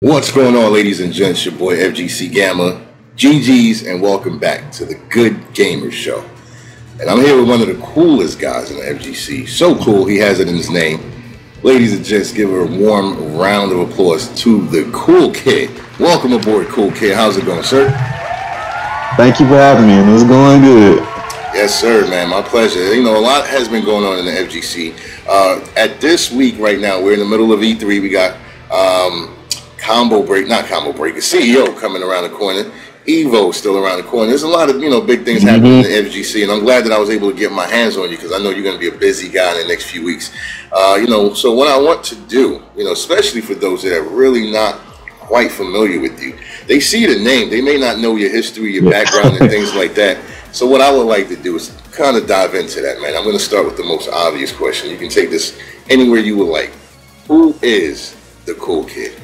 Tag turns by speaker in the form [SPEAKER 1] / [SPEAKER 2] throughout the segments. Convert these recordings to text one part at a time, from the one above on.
[SPEAKER 1] What's going on, ladies and gents? Your boy FGC Gama, GG's, and welcome back to the Good Gamers Show. And I'm here with one of the coolest guys in the FGC. So cool, he has it in his name. Ladies and gents, give a warm round of applause to the Cool Kid. Welcome aboard, Cool Kid. How's it going, sir?
[SPEAKER 2] Thank you for having me, and it's going good.
[SPEAKER 1] Yes, sir, man. My pleasure. You know, a lot has been going on in the FGC. At this week right now, we're in the middle of E3. We got CEO coming around the corner. EVO still around the corner. There's a lot of, big things happening in the FGC, and I'm glad that I was able to get my hands on you because I know you're going to be a busy guy in the next few weeks. So what I want to do, especially for those that are really not quite familiar with you, they see the name, they may not know your history, your background, and things like that. So what I would like to do is kind of dive into that, man. I'm going to start with the most obvious question. You can take this anywhere you would like. Who is the Cool Kid?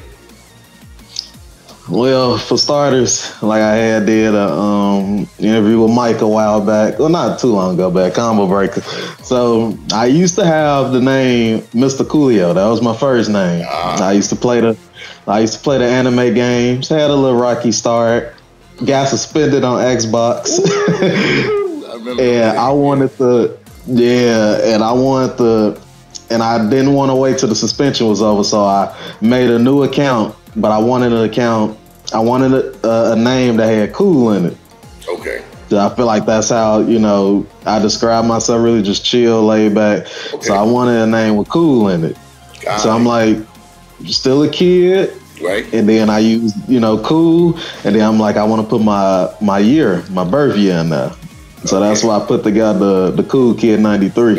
[SPEAKER 2] Well, for starters, like I did a interview with Mike a while back, well, not too long ago back, Combo Breaker. So I used to have the name Mr. Coolio. That was my first name. I used to play the anime games. Had a little rocky start. Got suspended on Xbox. And I didn't want to wait till the suspension was over, so I made a new account. But I wanted a name that had cool in it. Okay. So I feel like that's how, I describe myself, really just chill, laid back. Okay. So I wanted a name with cool in it. I'm like, still a kid. Right. And then I used, cool. And then I'm like, I want to put my birth year in there. So that's why I put together the Cool Kid93.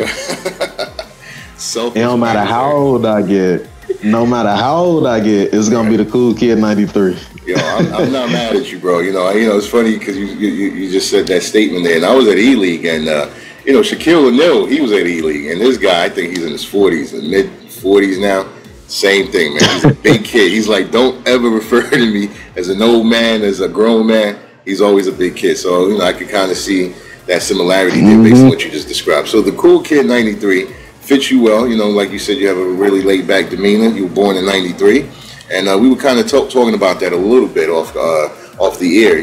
[SPEAKER 2] It don't matter how old I get. No matter how old I get, it's gonna be the Cool Kid93.
[SPEAKER 1] Yo, I'm not mad at you, bro. It's funny because you just said that statement there, and I was at ELEAGUE, and Shaquille O'Neal, he was at ELEAGUE, and this guy, I think he's in his 40s, mid 40s now. Same thing, man. He's a big kid. He's like, don't ever refer to me as an old man, as a grown man. He's always a big kid. So I could kind of see that similarity there based on what you just described. So the Cool Kid93 fits you well. Like you said, you have a really laid back demeanor. You were born in '93, and we were kind of talking about that a little bit off the air.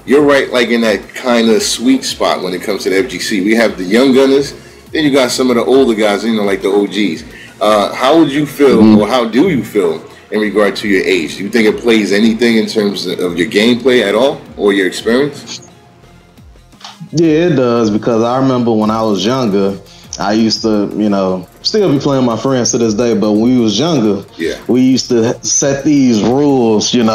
[SPEAKER 1] You're right, like in that kind of sweet spot when it comes to the FGC. We have the young gunners, then you got some of the older guys, like the OGs. How would you feel, or how do you feel in regard to your age? Do you think it plays anything in terms of your gameplay at all, or your experience?
[SPEAKER 2] Yeah, it does, because I remember when I was younger, I used to, still be playing with my friends to this day, but when we was younger, we used to set these rules, you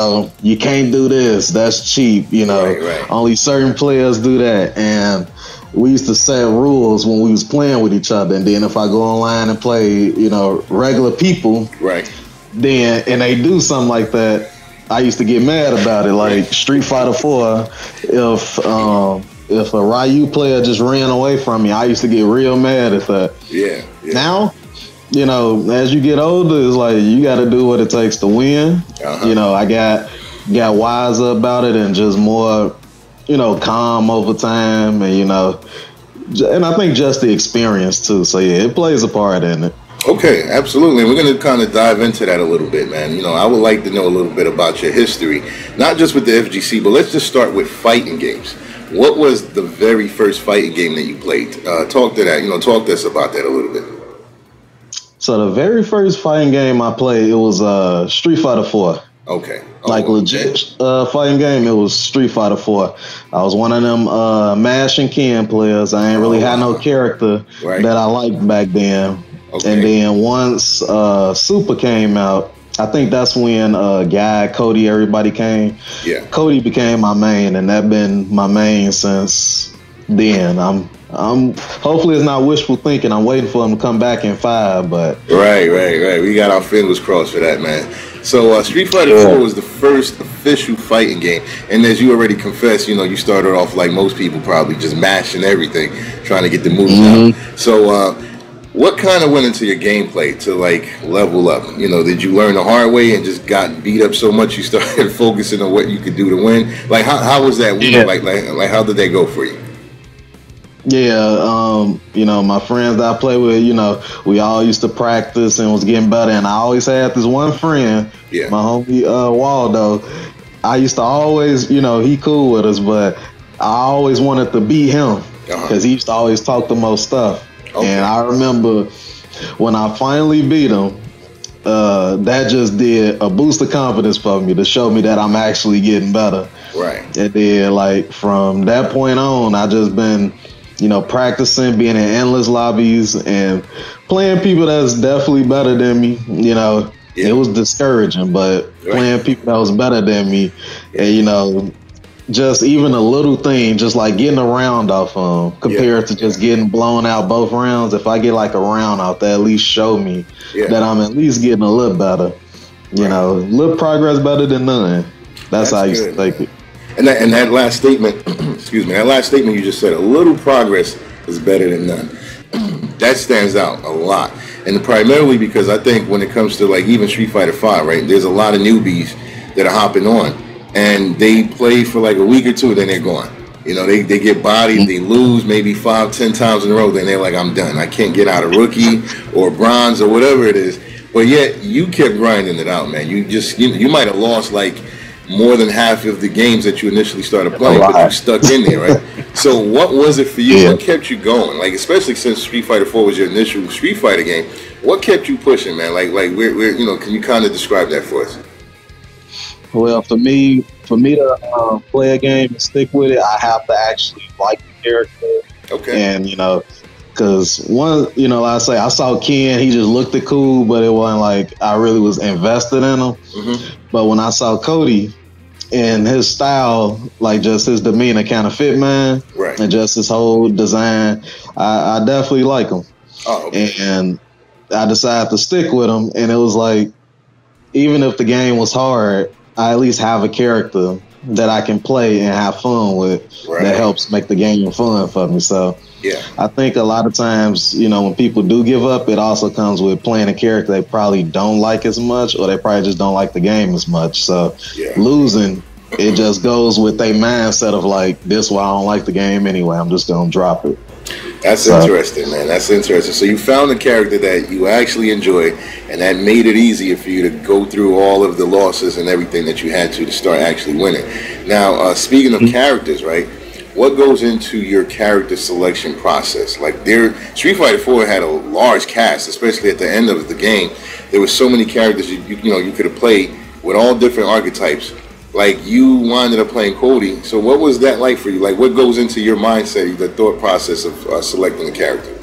[SPEAKER 2] can't do this, that's cheap, right. Only certain players do that. And we used to set rules when we was playing with each other. And then if I go online and play, regular people, right, then, and they do something like that, I used to get mad about it. Like Street Fighter 4, if a Ryu player just ran away from me, I used to get real mad at that. Yeah. Now, as you get older, it's like you got to do what it takes to win. I got wiser about it and just more, calm over time, and and I think just the experience too. So yeah, it plays a part in it.
[SPEAKER 1] Okay, absolutely. We're going to kind of dive into that a little bit, man. I would like to know a little bit about your history, not just with the FGC, but let's just start with fighting games. What was the very first fighting game that you played? Talk to that. Talk to us about that a little bit.
[SPEAKER 2] So the very first fighting game I played, it was Street Fighter 4. Okay. Legit fighting game, it was Street Fighter 4. I was one of them Mash and Ken players. I ain't really had no character that I liked back then. Okay. And then once Super came out, I think that's when Guy, Cody, everybody came. Yeah. Cody became my main, and that been my main since then. I'm hopefully it's not wishful thinking. I'm waiting for him to come back in 5, but
[SPEAKER 1] right. We got our fingers crossed for that, man. So Street Fighter 4 was the first official fighting game, and as you already confessed, you started off like most people, probably just mashing everything, trying to get the moves out. So what kind of went into your gameplay to level up? Did you learn the hard way and just got beat up so much you started focusing on what you could do to win? Like how was that? Yeah. Like how did that go for you?
[SPEAKER 2] Yeah, you know, my friends that I play with, you know, we all used to practice and was getting better. And I always had this one friend, my homie Waldo. I used to always, you know, he cool with us, but I always wanted to beat him because he used to always talk the most stuff. And I remember when I finally beat him, that just did a boost of confidence for me to show me that I'm actually getting better.
[SPEAKER 1] Right.
[SPEAKER 2] And then, like, from that point on, I just been, you know, practicing, being in endless lobbies and playing people that's definitely better than me. You know, it was discouraging, but playing people that was better than me, and, you know, just even a little thing, just like getting a round off compared to just getting blown out both rounds. If I get like a round out, that at least show me that I'm at least getting a little better. You know, little progress better than none. That's how I used to take it.
[SPEAKER 1] And that last statement, excuse me, that last statement you just said, a little progress is better than none. That stands out a lot. And primarily because I think when it comes to like even Street Fighter 5, right, there's a lot of newbies that are hopping on and they play for like a week or two, then they're gone. You know, they get bodied, they lose maybe 5-10 times in a row, then they're like, I'm done. I can't get out of rookie or bronze or whatever it is. But yet you kept grinding it out, man. You might have lost like more than half of the games that you initially started playing, but you stuck in there, right? So what was it for you? What kept you going? Like, especially since Street Fighter 4 was your initial Street Fighter game, what kept you pushing, man? Like where you know, can you kind of describe that for us?
[SPEAKER 2] Well, for me to play a game and stick with it, I have to actually like the character. Okay. And, you know, because one, you know, like I say, I saw Ken, he just looked cool, but it wasn't like I really was invested in him. But when I saw Cody and his style, like just his demeanor kind of fit, man, and just his whole design, I definitely like him. And I decided to stick with him, and it was like, even if the game was hard, I at least have a character that I can play and have fun with that helps make the game fun for me. So I think a lot of times, you know, when people do give up, it also comes with playing a character they probably don't like as much, or they probably just don't like the game as much. So losing, it just goes with a mindset of like, this why I don't like the game anyway, I'm just gonna drop it.
[SPEAKER 1] That's interesting, man. That's interesting. So you found a character that you actually enjoyed, and that made it easier for you to go through all of the losses and everything that you had to start actually winning. Now, speaking of characters, right? What goes into your character selection process? Like, Street Fighter 4 had a large cast, especially at the end of the game. There were so many characters you could have played with all different archetypes. Like, you winded up playing Cody. So what was that like for you? Like, what goes into your mindset, the thought process of selecting a character?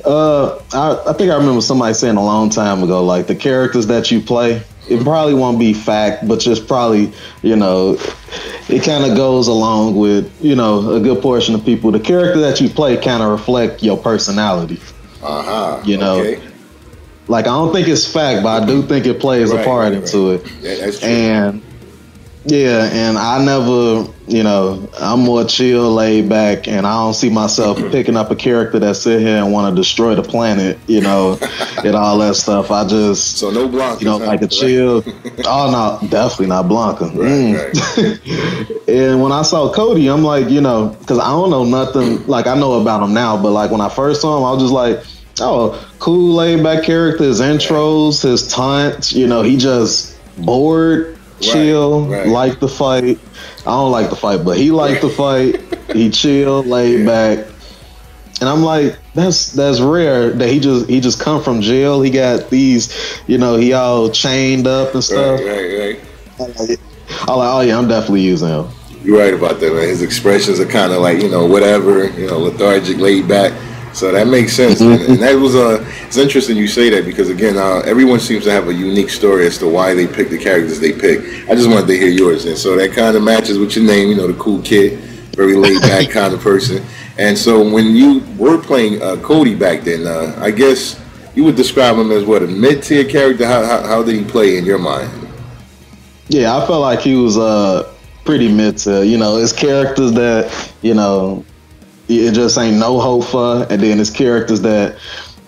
[SPEAKER 2] I think I remember somebody saying a long time ago, like, the characters that you play, it probably won't be fact, but just probably, you know, it kind of goes along with, you know, a good portion of people. The character that you play kind of reflect your personality. You know, like, I don't think it's fact, but I do think it plays a part into it.
[SPEAKER 1] Yeah, that's true.
[SPEAKER 2] And and I never, you know, I'm more chill, laid back, and I don't see myself picking up a character that sit here and want to destroy the planet, you know, and all that stuff. I just,
[SPEAKER 1] so no Blanca,
[SPEAKER 2] you know, like a chill. Oh no, definitely not Blanca. And when I saw Cody, I'm like, you know, because I don't know nothing. Like, I know about him now, but like when I first saw him, I was just like, oh, cool, laid back character. His intros, his taunts, you know, he just bored. Chill, like the fight. I don't like the fight, but he liked the fight. He chill, laid back, and I'm like, that's rare that he just come from jail. He got these, you know, he all chained up and stuff. I'm like, oh yeah, I'm definitely using him.
[SPEAKER 1] You're right about that, man. His expressions are kind of like, you know, whatever, you know, lethargic, laid back. So that makes sense, and that was it's interesting you say that, because again, everyone seems to have a unique story as to why they pick the characters they pick. I just wanted to hear yours, and so that kind of matches with your name, you know, the cool kid, very laid back kind of person. And so when you were playing Cody back then, I guess you would describe him as what, a mid-tier character. How did he play in your mind?
[SPEAKER 2] Yeah, I felt like he was pretty mid-tier. You know, his characters that, you know, it just ain't no hope for, and then his characters that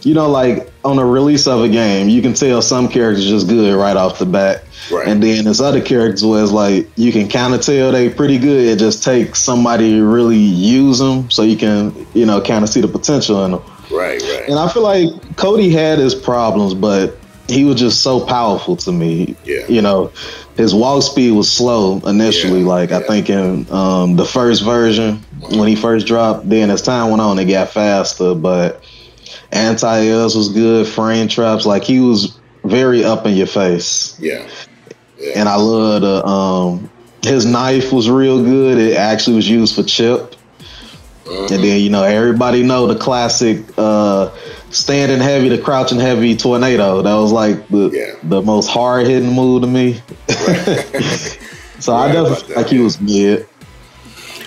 [SPEAKER 2] you know, like on a release of a game, you can tell some characters just good right off the bat. Right. And then there's other characters where it's like you can kind of tell they pretty good. It just takes somebody to really use them so you can, you know, kind of see the potential in them.
[SPEAKER 1] Right, right.
[SPEAKER 2] And I feel like Cody had his problems, but he was just so powerful to me.
[SPEAKER 1] Yeah.
[SPEAKER 2] You know, his walk speed was slow initially. I think in the first version when he first dropped, then as time went on, it got faster. But anti-airs was good, frame traps. Like he was very up in your face.
[SPEAKER 1] Yeah.
[SPEAKER 2] And I loved his knife was real good. It actually was used for chip. And then, you know, everybody know the classic standing heavy to crouching heavy tornado. That was like the most hard hitting move to me. Right. So I definitely feel like he was mid.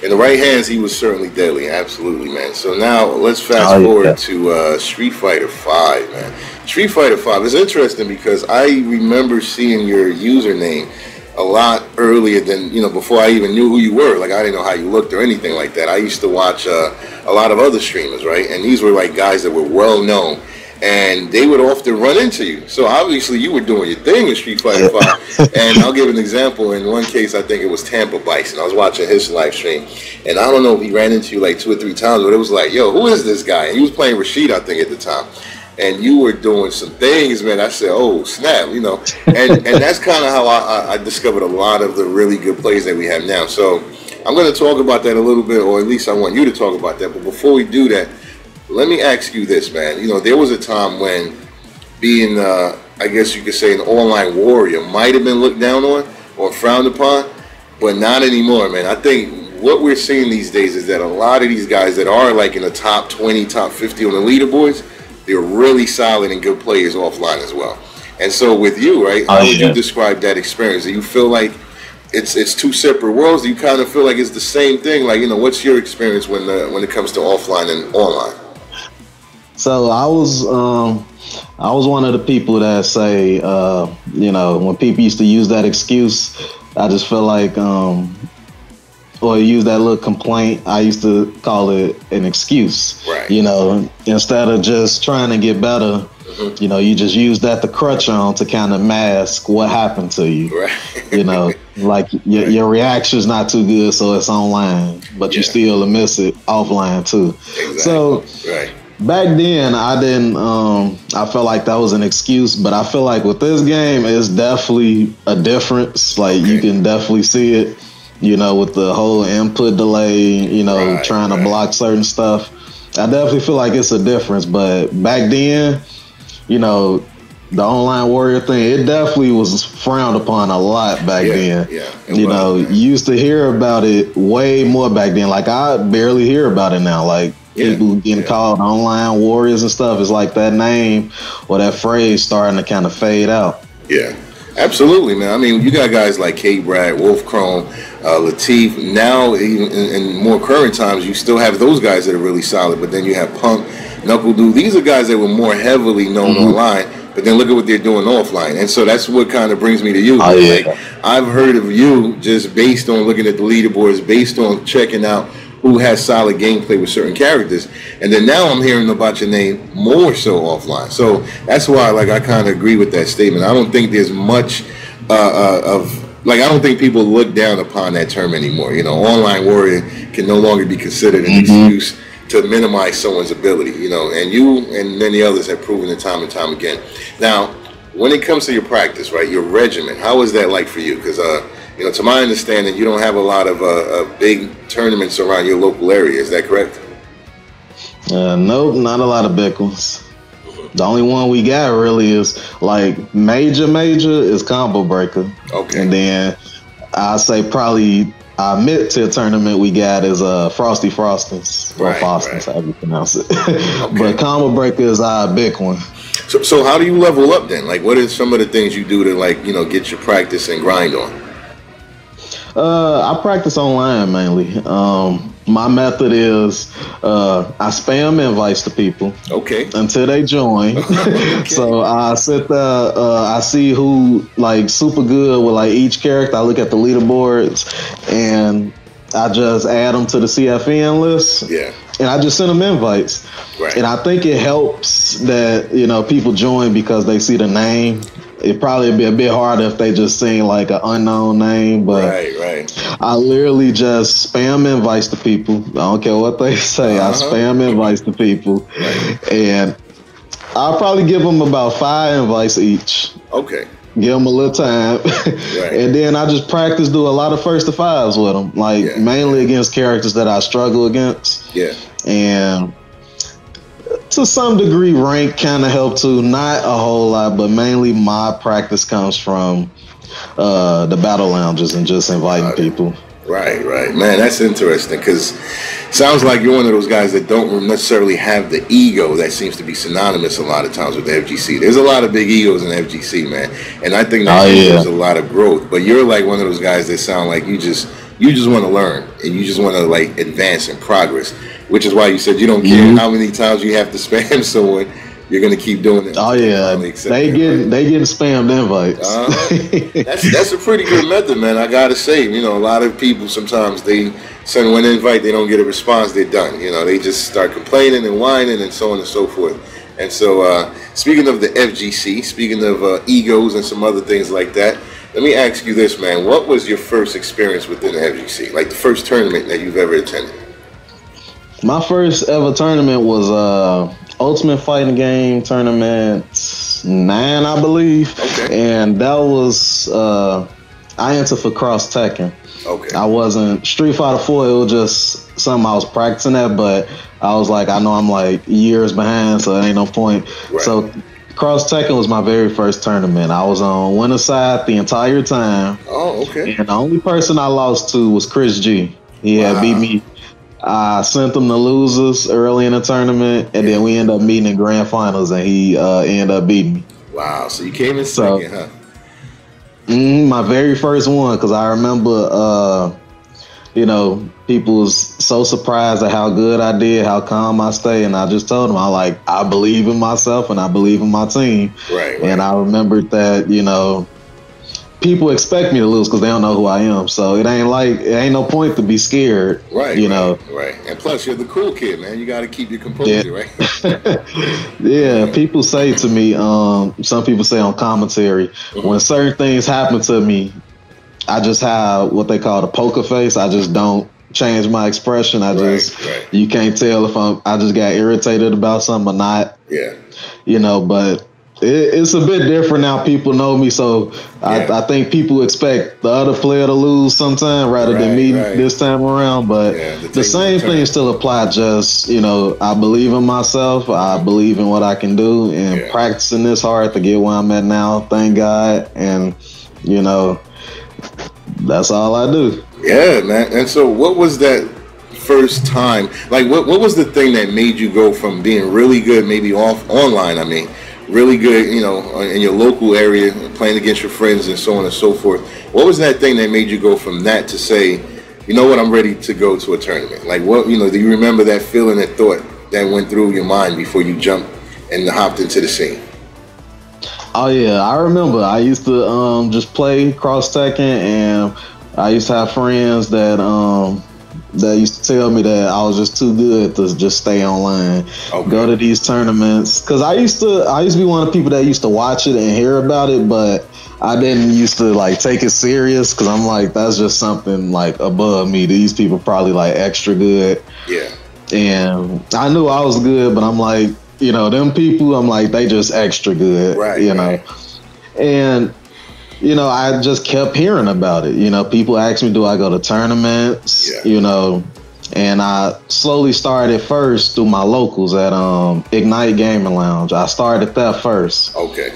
[SPEAKER 1] In the right hands, he was certainly deadly. Absolutely, man. So now let's fast forward to Street Fighter V, man. Street Fighter V is interesting because I remember seeing your username a lot earlier than, you know, before I even knew who you were. Like, I didn't know how you looked or anything like that. I used to watch a lot of other streamers, right? And these were like guys that were well known, and they would often run into you. So obviously you were doing your thing in Street Fighter V. And I'll give an example. In one case, I think it was Tampa Bison. I was watching his live stream, and I don't know if he ran into you like 2 or 3 times, but it was like, yo, who is this guy? And he was playing Rashid, I think, at the time. And you were doing some things, man. I said, oh, snap, you know. And that's kind of how I discovered a lot of the really good plays that we have now. So I'm going to talk about that a little bit, or at least I want you to talk about that. But before we do that, let me ask you this, man. You know, there was a time when being, I guess you could say, an online warrior might have been looked down on or frowned upon, but not anymore, man. I think what we're seeing these days is that a lot of these guys that are like in the top 20, top 50 on the leaderboards, they're really solid and good players offline as well. And so with you, right, how would you describe that experience? Do you feel like it's two separate worlds? Do you kind of feel like it's the same thing? Like, you know, what's your experience when it comes to offline and online?
[SPEAKER 2] So I was one of the people that say, you know, when people used to use that excuse, I just feel like, or use that little complaint, I used to call it an excuse. Right. You know, instead of just trying to get better, you know, you just use that to crutch on to kind of mask what happened to you. Right. You know, like your reaction's not too good, so it's online, but you still miss it offline too. Exactly. So back then, I didn't. I felt like that was an excuse, but I feel like with this game, it's definitely a difference. Like you can definitely see it. You know, with the whole input delay, you know, trying to block certain stuff. I definitely feel like it's a difference. But back then, you know, the online warrior thing, it definitely was frowned upon a lot back then. Yeah, you know, you used to hear about it way more back then. Like, I barely hear about it now. Like, people getting called online warriors and stuff. It's like that name or that phrase starting to kind of fade out.
[SPEAKER 1] Yeah. Absolutely, man. I mean, you got guys like K-Brad, Wolf Chrome, Latif. Now, even in more current times, you still have those guys that are really solid, but then you have Punk, Knuckle Dude. These are guys that were more heavily known online, but then look at what they're doing offline. And so that's what kind of brings me to you. Like, I've heard of you just based on looking at the leaderboards, based on checking out who has solid gameplay with certain characters, and then now I'm hearing about your name more so offline. So that's why, like, I kind of agree with that statement. I don't think there's much I don't think people look down upon that term anymore. You know, online warrior can no longer be considered an excuse to minimize someone's ability. You know, and you and many others have proven it time and time again. Now, when it comes to your practice, right, your regimen, how is that like for you? Because you know, to my understanding, you don't have a lot of big tournaments around your local area. Is that correct?
[SPEAKER 2] Nope, not a lot of big ones. The only one we got really is like major is Combo Breaker. Okay. And then I say probably our mid-tier tournament we got is Frosty Frostings. Or Fostings, however you pronounce it. But Combo Breaker is our big one.
[SPEAKER 1] So how do you level up then? Like, what are some of the things you do to, like, you know, get your practice and grind on?
[SPEAKER 2] I practice online mainly. My method is I spam invites to people until they join. So I sit there, I see who like super good with like each character. I look at the leaderboards and I just add them to the CFN list. and I just sent them invites. Right. And I think it helps that, you know, people join because they see the name. It'd probably be a bit harder if they just seen like an unknown name, but I literally just spam invites to people. I don't care what they say. I spam invites to people, and I'll probably give them about 5 invites each.
[SPEAKER 1] Okay.
[SPEAKER 2] Give them a little time, and then I just practice, do a lot of 1st to 5s with them, like mainly against characters that I struggle against. Yeah, and to some degree, rank kind of help too. Not a whole lot, but mainly my practice comes from the battle lounges and just inviting people.
[SPEAKER 1] Right. Man, that's interesting because sounds like you're one of those guys that don't necessarily have the ego that seems to be synonymous a lot of times with the FGC. There's a lot of big egos in the FGC, man, and I think that there's a lot of growth. But you're like one of those guys that sound like you just want to learn and you just want to like advance and progress, which is why you said you don't care how many times you have to spam someone. You're gonna keep doing it.
[SPEAKER 2] Oh yeah, they getting spammed invites.
[SPEAKER 1] That's a pretty good method, man. I gotta say, you know, a lot of people sometimes they send one invite, they don't get a response, they're done. You know, they just start complaining and whining and so on and so forth. And so, speaking of the FGC, speaking of egos and some other things like that, let me ask you this, man. What was your first experience within the FGC? Like the first tournament that you've ever attended?
[SPEAKER 2] My first ever tournament was Ultimate Fighting Game Tournament 9, I believe. Okay. And that was I entered for Cross Tekken. Okay. I wasn't Street Fighter 4. It was just something I was practicing at, but I was like, I know I'm like years behind, so there ain't no point. Right. So Cross Tekken was my very first tournament. I was on winner's side the entire time. Oh, okay. And the only person I lost to was Chris G. He had beat me. I sent them the losers early in the tournament, and then we ended up meeting in grand finals, and he ended up beating me.
[SPEAKER 1] Wow, so you came in second, huh?
[SPEAKER 2] My very first one, because I remember, you know, people was so surprised at how good I did, how calm I stayed, and I just told them, I believe in myself, and I believe in my team. Right. And I remembered that, you know, people expect me to lose because they don't know who I am. So it ain't no point to be scared. Right. You know.
[SPEAKER 1] Right. And plus, you're the cool kid, man. You got to keep your composure, right?
[SPEAKER 2] Yeah. People say to me, some people say on commentary, when certain things happen to me, I just have what they call the poker face. I just don't change my expression. You can't tell if I just got irritated about something or not. Yeah. You know, but it's a bit different now. People know me, so I think people expect the other player to lose sometime rather than me this time around. But the same thing still apply. Just, you know, I believe in myself. I believe in what I can do, and practicing this hard to get where I'm at now. Thank God, and you know, that's all I do.
[SPEAKER 1] Yeah, man. And so, what was that first time? Like, what was the thing that made you go from being really good, maybe online? I mean, really good, you know, in your local area, playing against your friends and so on and so forth. What was that thing that made you go from that to say, you know what, I'm ready to go to a tournament? Like, what, you know, do you remember that feeling, that thought that went through your mind before you jumped and hopped into the scene?
[SPEAKER 2] Oh yeah, I remember. I used to just play Cross Tekken, and I used to have friends that used to tell me that I was just too good to just stay online, go to these tournaments. Because I used to be one of the people that used to watch it and hear about it, but I didn't used to like take it serious because I'm like, that's just something like above me. These people probably like extra good. Yeah. And I knew I was good, but I'm like, you know, them people, I'm like, they just extra good. Right. You know, and you know, I just kept hearing about it. You know, people ask me, do I go to tournaments? Yeah. You know, and I slowly started first through my locals at Ignite Gaming Lounge. I started that first. Okay.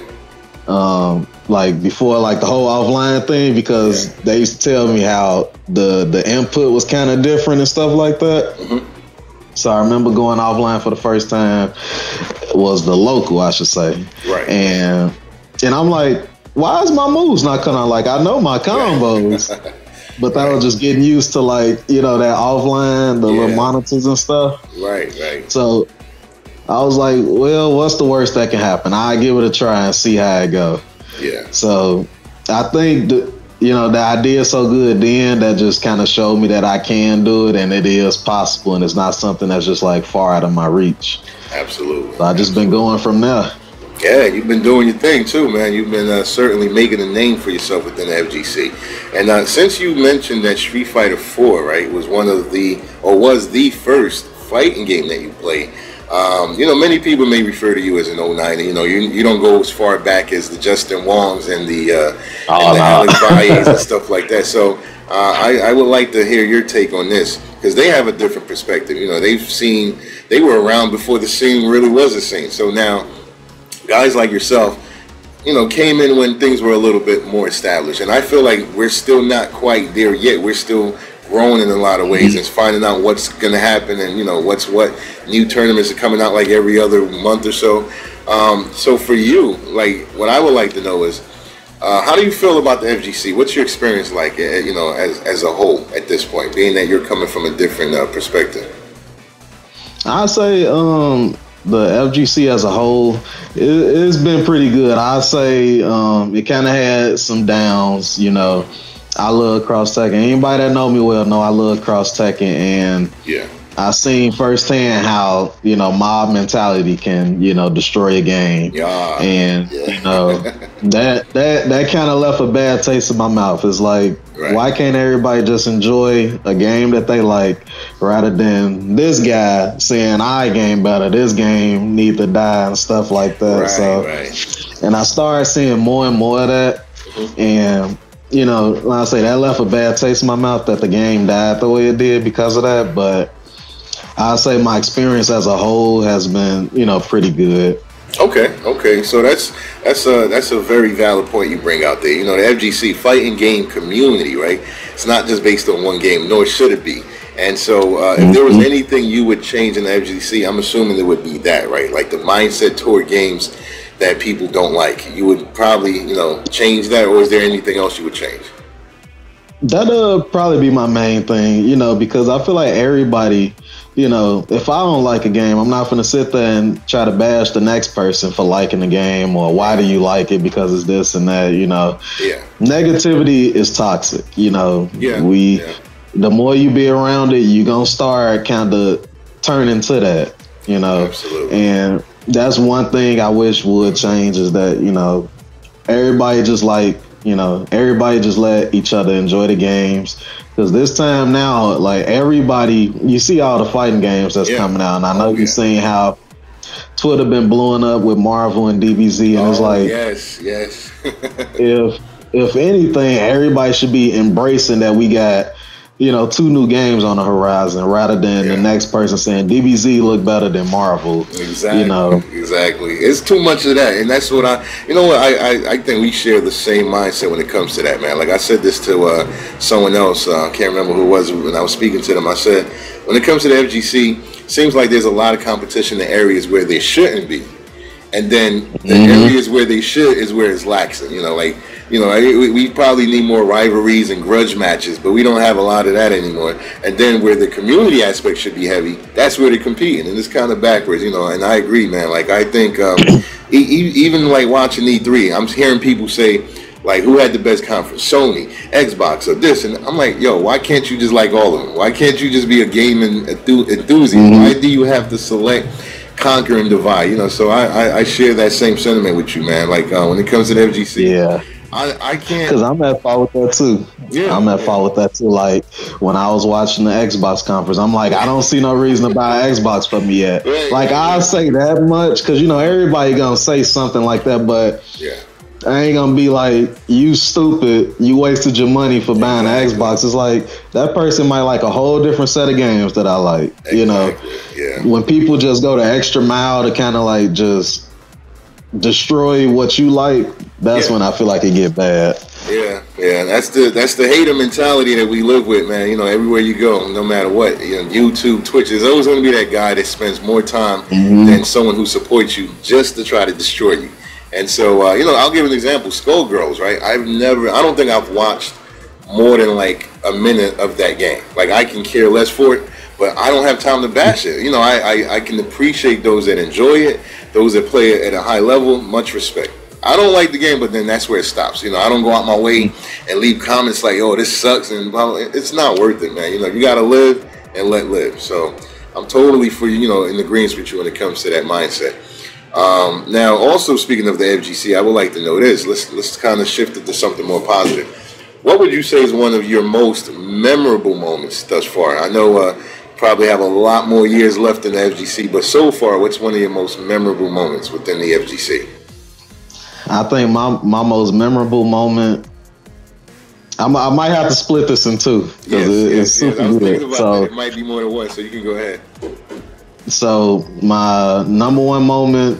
[SPEAKER 2] Like before, like the whole offline thing, because they used to tell me how the input was kind of different and stuff like that. Mm-hmm. So I remember going offline for the first time. It was the local, I should say. Right. And I'm like, why is my moves not coming out? Like, I know my combos, but I was just getting used to, like, you know, that offline, the little monitors and stuff. Right, right. So I was like, well, what's the worst that can happen? I'll give it a try and see how it go. Yeah. So I think you know, the idea is so good then that just kind of showed me that I can do it and it is possible and it's not something that's just like far out of my reach.
[SPEAKER 1] Absolutely.
[SPEAKER 2] So I just been going from there.
[SPEAKER 1] Yeah, you've been doing your thing too, man. You've been certainly making a name for yourself within the FGC. And since you mentioned that Street Fighter 4, right, was was the first fighting game that you played, you know, many people may refer to you as an 09. You know, you don't go as far back as the Justin Wongs and the Alex Valles and stuff like that. So I would like to hear your take on this, because they have a different perspective. You know, they were around before the scene really was a scene. So now guys like yourself, you know, came in when things were a little bit more established. And I feel like we're still not quite there yet. We're still growing in a lot of ways and finding out what's going to happen and, you know, what new tournaments are coming out like every other month or so. So for you, like, what I would like to know is, how do you feel about the FGC? What's your experience like, you know, as a whole at this point, being that you're coming from a different perspective?
[SPEAKER 2] I say the FGC as a whole, it's been pretty good. I say it kind of had some downs. You know, I love cross Tekken. Anybody that know me well know I love cross Tekken, and
[SPEAKER 1] yeah,
[SPEAKER 2] I seen firsthand how, you know, mob mentality can, you know, destroy a game.
[SPEAKER 1] Yeah.
[SPEAKER 2] And you know, that kind of left a bad taste in my mouth. It's like, right, why can't everybody just enjoy a game that they like, rather than this guy saying I game better, this game need to die and stuff like that. Right. And I started seeing more and more of that. And you know, like I say, that left a bad taste in my mouth that the game died the way it did because of that. But I'll say my experience as a whole has been, you know, pretty good.
[SPEAKER 1] Okay. So that's a very valid point you bring out there. You know, the FGC fighting game community, right? It's not just based on one game, nor should it be. And so if there was anything you would change in the FGC, I'm assuming it would be that, right? Like the mindset toward games that people don't like. You would probably, you know, change that, or is there anything else you would change?
[SPEAKER 2] That'll probably be my main thing, you know, because I feel like everybody, you know, if I don't like a game, I'm not going to sit there and try to bash the next person for liking the game, or why do you like it because it's this and that, you know.
[SPEAKER 1] Yeah.
[SPEAKER 2] Negativity is toxic, you know. The more you be around it, you're going to start kind of turning to that, you know.
[SPEAKER 1] Absolutely.
[SPEAKER 2] And that's one thing I wish would change, is that, you know, everybody just like, you know, everybody just let each other enjoy the games. Because this time now, like, everybody, you see all the fighting games that's coming out. And I know you've seen how Twitter been blowing up with Marvel and DBZ. And it's like,
[SPEAKER 1] yes.
[SPEAKER 2] if anything, everybody should be embracing that we got, you know, 2 new games on the horizon, rather than the next person saying DBZ look better than Marvel.
[SPEAKER 1] Exactly.
[SPEAKER 2] You know,
[SPEAKER 1] exactly. It's too much of that, and that's what I think we share the same mindset when it comes to that, man. Like I said this to someone else. I can't remember who it was when I was speaking to them. I said, when it comes to the FGC, seems like there's a lot of competition in areas where there shouldn't be, and then the areas where they should is where it's laxing. You know, like, you know, we probably need more rivalries and grudge matches, but we don't have a lot of that anymore. And then where the community aspect should be heavy, that's where they're competing, and it's kind of backwards, you know. And I agree, man. Like, I think even like watching E3, I'm hearing people say, like, who had the best conference? Sony, Xbox, or this, and I'm like, yo, why can't you just like all of them? Why can't you just be a gaming enthusiast? Why do you have to select conquer and divide? You know, so I share that same sentiment with you, man. Like, when it comes to the FGC, I can't,
[SPEAKER 2] because I'm at fault with that too. I'm at fault with that too. Like, when I was watching the Xbox conference, I'm like, I don't see no reason to buy an Xbox for me yet. I'll say that much, because, you know, everybody gonna say something like that, but I ain't gonna be like, you stupid, you wasted your money for buying an Xbox. It's like, that person might like a whole different set of games that I like. You know, when people just go the extra mile to kind of like just destroy what you like, that's when I feel like it get bad. That's the hater mentality that we live with, man. You know, everywhere you go, no matter what, you know, YouTube, Twitch, there's always going to be that guy that spends more time than someone who supports you just to try to destroy you. And so, you know, I'll give an example. Skullgirls, right? I don't think I've watched more than like a minute of that game. Like, I can care less for it, but I don't have time to bash it. You know, I can appreciate those that enjoy it, those that play it at a high level. Much respect.
[SPEAKER 1] I don't like the game, but then that's where it stops. You know, I don't go out my way and leave comments like, "Oh, this sucks," and blah, blah. It's not worth it, man. You know, you gotta live and let live. So I'm totally for you know in agreement with you when it comes to that mindset. Now, also speaking of the FGC, I would like to know this. Let's kind of shift it to something more positive. What would you say is one of your most memorable moments thus far? I know probably have a lot more years left in the FGC, but so far, what's one of your most memorable moments within the FGC?
[SPEAKER 2] I think my most memorable moment, I might have to split this in two because it's super good. So
[SPEAKER 1] it might be more than one, so you can go ahead.
[SPEAKER 2] So my number one moment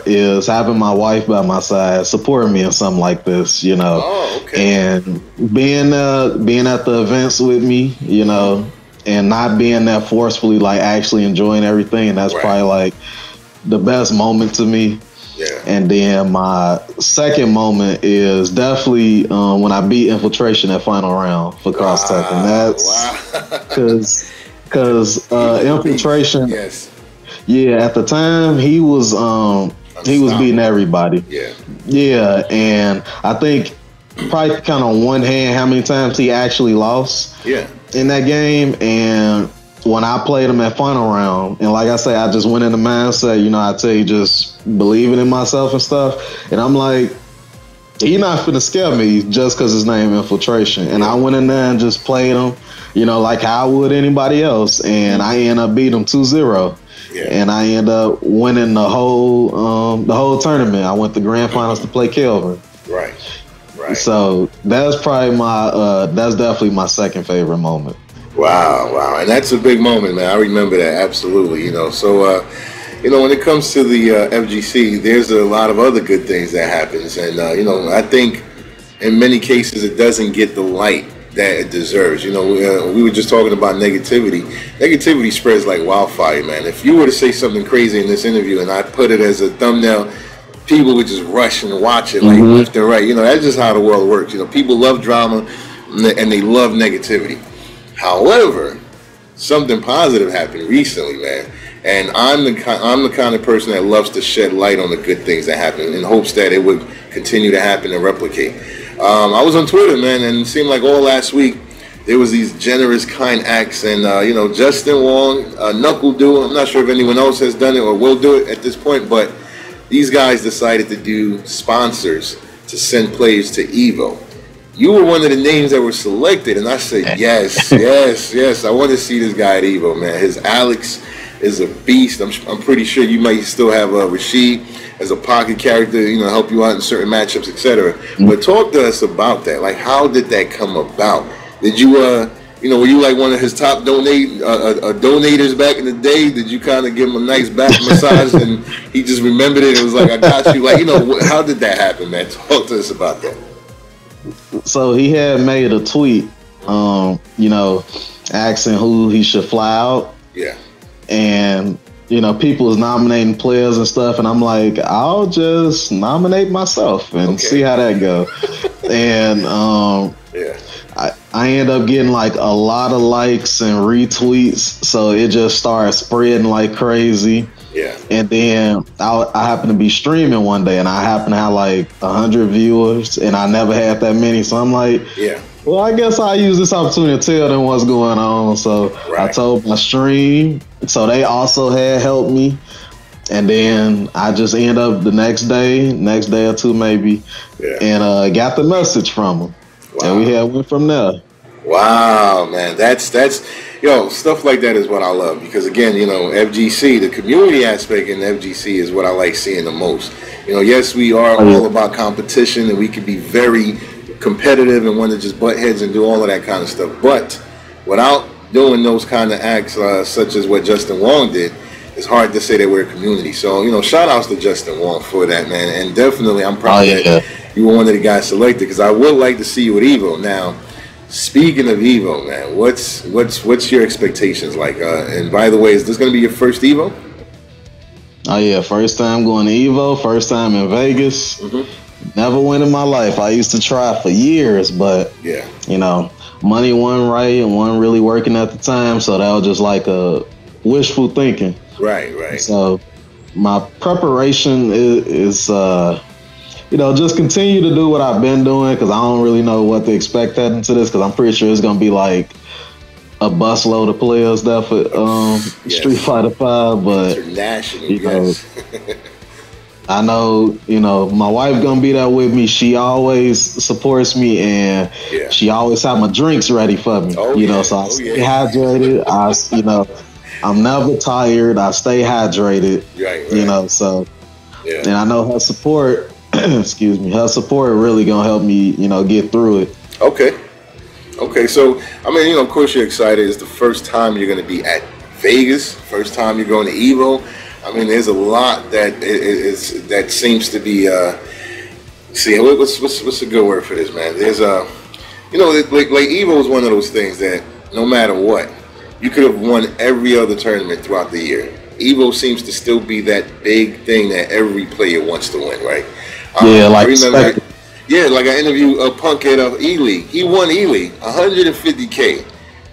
[SPEAKER 2] is having my wife by my side, supporting me in something like this, you know.
[SPEAKER 1] Oh, okay.
[SPEAKER 2] And being at the events with me, you know, and not being that forcefully, like actually enjoying everything. That's probably like the best moment to me.
[SPEAKER 1] Yeah.
[SPEAKER 2] And then my second moment is definitely when I beat Infiltration at final round for Cross Tech, and that's because Infiltration.
[SPEAKER 1] Yes.
[SPEAKER 2] Yeah, at the time he was beating everybody.
[SPEAKER 1] Yeah.
[SPEAKER 2] Yeah, and I think probably kind of one hand how many times he actually lost.
[SPEAKER 1] Yeah.
[SPEAKER 2] In that game, and when I played him at final round, and like I say, I just went in the mindset, you know, I tell you, just believing in myself and stuff, and I'm like, he not finna scare me just because his name Infiltration, and I went in there and just played him, you know, like how I would anybody else, and I ended up beating him 2-0. Yeah. And I ended up winning the whole tournament. I went to grand finals to play Kelvin.
[SPEAKER 1] Right.
[SPEAKER 2] So that's probably that's definitely my second favorite moment.
[SPEAKER 1] Wow, and that's a big moment, man. I remember that absolutely. You know, so you know, when it comes to the FGC, there's a lot of other good things that happens, and you know, I think in many cases it doesn't get the light that it deserves. You know, we were just talking about negativity. Negativity spreads like wildfire, man. If you were to say something crazy in this interview and I put it as a thumbnail, people would just rush and watch it like left and right. You know, that's just how the world works. You know, people love drama and they love negativity. However, something positive happened recently, man. And I'm the kind of person that loves to shed light on the good things that happen in hopes that it would continue to happen and replicate. I was on Twitter, man, and it seemed like all last week there was these generous, kind acts, and you know, Justin Wong, Knuckle Do. I'm not sure if anyone else has done it or will do it at this point, but these guys decided to do sponsors to send players to EVO. You were one of the names that were selected, and I said, yes, yes. I want to see this guy at EVO, man. His Alex is a beast. I'm pretty sure you might still have Rashid as a pocket character, you know, help you out in certain matchups, etc. But talk to us about that. Like, how did that come about? Did you, you know, were you like one of his top donators back in the day? Did you kind of give him a nice back massage and he just remembered it and was like, I got you? Like, you know, how did that happen, man? Talk to us about that.
[SPEAKER 2] So he had made a tweet, you know, asking who he should fly out.
[SPEAKER 1] Yeah.
[SPEAKER 2] And, you know, people was nominating players and stuff, and I'm like, I'll just nominate myself and see how that go. And I end up getting like a lot of likes and retweets, so it just started spreading like crazy.
[SPEAKER 1] Yeah.
[SPEAKER 2] And then I happened to be streaming one day, and I happened to have like 100 viewers, and I never had that many. So I'm like, well, I guess I'll use this opportunity to tell them what's going on. So I told my stream, so they also had helped me. And then I just end up the next day or two maybe, and got the message from them. Wow. And we had went from there.
[SPEAKER 1] Wow, man, that's yo, stuff like that is what I love, because again, you know, FGC, the community aspect in FGC is what I like seeing the most. You know, yes, we are all about competition, and we can be very competitive and want to just butt heads and do all of that kind of stuff, but without doing those kind of acts such as what Justin Wong did, it's hard to say that we're a community. So, you know, shout outs to Justin Wong for that, man, and definitely I'm proud that you were one of the guys selected, because I would like to see you at EVO. Now, speaking of EVO, man, what's your expectations like? And by the way, is this going to be your first EVO?
[SPEAKER 2] Oh yeah, first time going to EVO, first time in Vegas. Never went in my life. I used to try for years, but you know, money wasn't right and wasn't really working at the time, so that was just like a wishful thinking.
[SPEAKER 1] Right.
[SPEAKER 2] So my preparation is just continue to do what I've been doing, because I don't really know what to expect heading into this, because I'm pretty sure it's going to be like a busload of players there for Street Fighter 5, but
[SPEAKER 1] international,
[SPEAKER 2] I know, my wife gonna be there with me. She always supports me, and she always have my drinks ready for me. So I stay hydrated. I'm never tired. I stay hydrated.
[SPEAKER 1] Right.
[SPEAKER 2] So and I know her support. Excuse me, her support really gonna help me, get through it.
[SPEAKER 1] Okay, so I mean, of course you're excited. It's the first time you're going to be at Vegas. First time you're going to EVO. I mean, there's a lot that seems to be. See, what's a good word for this, man? There's like EVO is one of those things that no matter what, you could have won every other tournament throughout the year. EVO seems to still be that big thing that every player wants to win, right? Like I interviewed a Punk at ELEAGUE. He won ELEAGUE, $150K,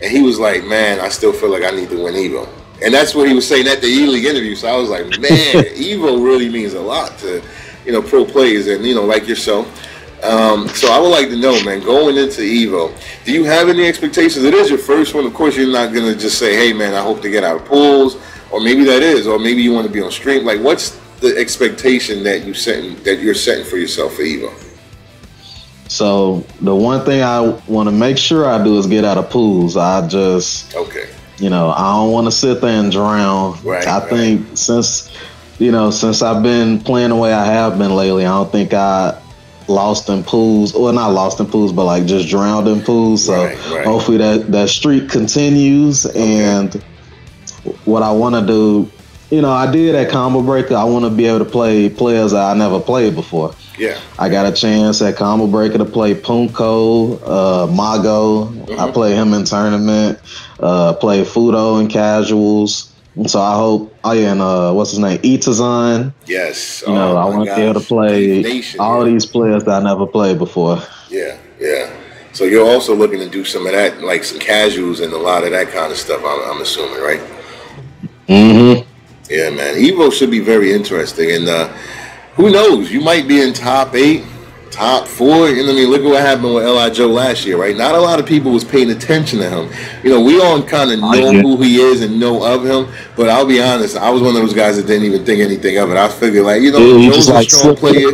[SPEAKER 1] and he was like, "Man, I still feel like I need to win EVO." And that's what he was saying at the ELEAGUE interview. So I was like, "Man, EVO really means a lot to pro players and like yourself." So I would like to know, man, going into EVO, do you have any expectations? It is your first one, of course. You're not gonna just say, "Hey, man, I hope to get out of pools," or maybe that is, or maybe you want to be on stream. Like, what's the expectation that you're setting for yourself for EVO?
[SPEAKER 2] So the one thing I want to make sure I do is get out of pools. I just, I don't want to sit there and drown. I think since I've been playing the way I have been lately, I don't think I lost in pools, or not lost in pools, but like just drowned in pools. So hopefully that streak continues. And what I want to do, I did at Combo Breaker. I want to be able to play players that I never played before. I got a chance at Combo Breaker to play Punko, Mago. I play him in tournament. Play Fudo in casuals. And so I hope. And what's his name? Itazan.
[SPEAKER 1] Yes.
[SPEAKER 2] I want to be able to play all these players that I never played before.
[SPEAKER 1] Yeah. So you're also looking to do some of that, like some casuals and a lot of that kind of stuff. I'm assuming, right?
[SPEAKER 2] Mm-hmm.
[SPEAKER 1] Yeah, man. EVO should be very interesting, and who knows? You might be in top 8, top 4. I mean, look at what happened with L.I. Joe last year, right? Not a lot of people was paying attention to him. We all kind of know who he is and know of him, but I'll be honest, I was one of those guys that didn't even think anything of it. I figured, like, Joe's a strong player.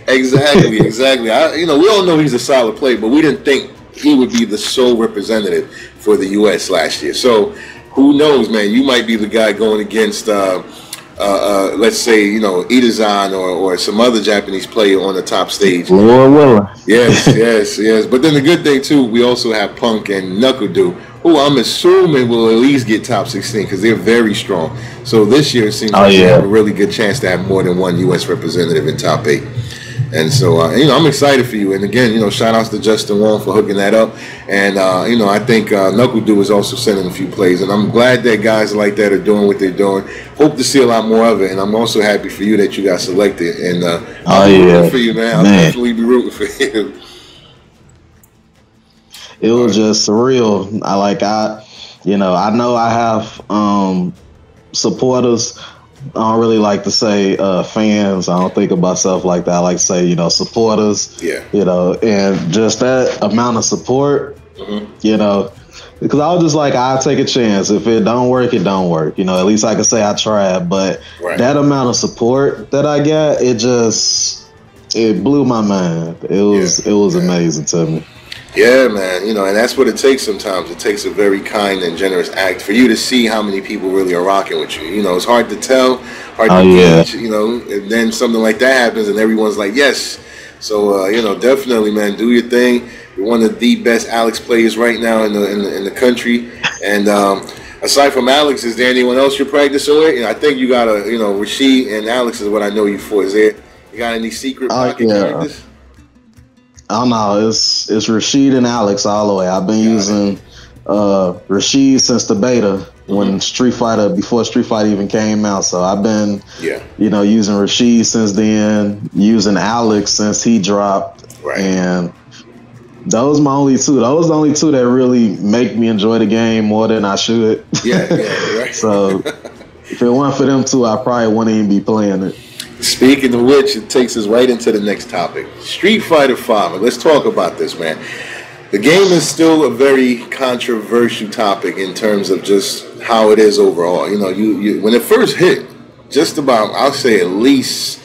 [SPEAKER 1] Exactly. We all know he's a solid player, but we didn't think he would be the sole representative for the U.S. last year. So who knows, man? You might be the guy going against let's say, Itazan or some other Japanese player on the top stage.
[SPEAKER 2] Lord willing.
[SPEAKER 1] Yes. But then the good thing, too, we also have Punk and Knuckle, who I'm assuming will at least get top 16 because they're very strong. So this year it seems like you have a really good chance to have more than one U.S. representative in top 8. And so, I'm excited for you. And again, shout outs to Justin Wong for hooking that up. And, I think Knuckle is also sending a few plays. And I'm glad that guys like that are doing what they're doing. Hope to see a lot more of it. And I'm also happy for you that you got selected. And I'll be rooting for you, man. I'll definitely be rooting for you.
[SPEAKER 2] It was just surreal. I know I have supporters. I don't really like to say fans. I don't think of myself like that. I like to say, supporters.
[SPEAKER 1] Yeah.
[SPEAKER 2] And just that amount of support, because I was just like, I'll take a chance. If it don't work, it don't work. At least I can say I tried. But that amount of support that I got, it blew my mind. It was amazing to me.
[SPEAKER 1] Yeah, man. And that's what it takes sometimes. It takes a very kind and generous act for you to see how many people really are rocking with you. It's hard to tell, hard to gauge, and then something like that happens and everyone's like, yes. So, definitely, man, do your thing. You're one of the best Alex players right now in the country. And aside from Alex, is there anyone else you're practicing with? I think you got Rashid and Alex is what I know you for. You got any secret pocket characters?
[SPEAKER 2] I don't know. It's Rashid and Alex all the way. I've been using Rashid since the beta when before Street Fighter even came out. So I've been, using Rashid since then, using Alex since he dropped.
[SPEAKER 1] Right.
[SPEAKER 2] And those are my only two. Those are the only two that really make me enjoy the game more than I should.
[SPEAKER 1] Yeah, right.
[SPEAKER 2] So if it weren't for them two, I probably wouldn't even be playing it.
[SPEAKER 1] Speaking of which, it takes us right into the next topic. Street Fighter V. Let's talk about this, man. The game is still a very controversial topic in terms of just how it is overall. You know, you when it first hit, just about, I'll say at least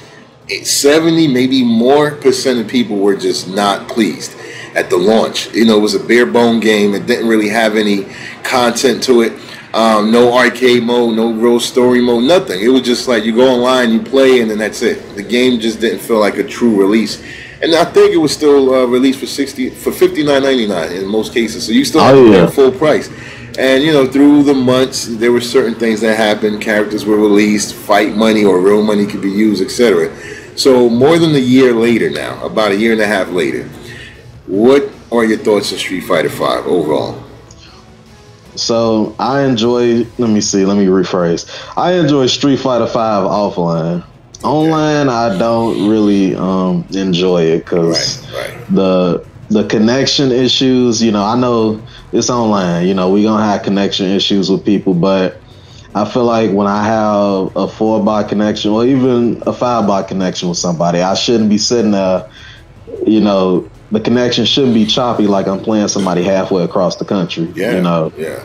[SPEAKER 1] 70, maybe more % of people were just not pleased at the launch. You know, it was a bare bone game. It didn't really have any content to it. No arcade mode, no real story mode, nothing. It was just like you go online, you play, and then that's it. The game just didn't feel like a true release. And I think it was still released for $59.99 in most cases. So you still have to pay full price. And you know, through the months, there were certain things that happened. Characters were released, fight money or real money could be used, etc. So more than a year later now, about a year and a half later, what are your thoughts on Street Fighter V overall?
[SPEAKER 2] So I enjoy. Let me rephrase. I enjoy Street Fighter V offline. Online, I don't really enjoy it because the connection issues. You know, I know it's online. You know, we gonna have connection issues with people, but I feel like when I have a 4-bot connection or even a 5-bot connection with somebody, I shouldn't be sitting there. You know, the connection shouldn't be choppy like I'm playing somebody halfway across the country. Yeah. You know. Yeah.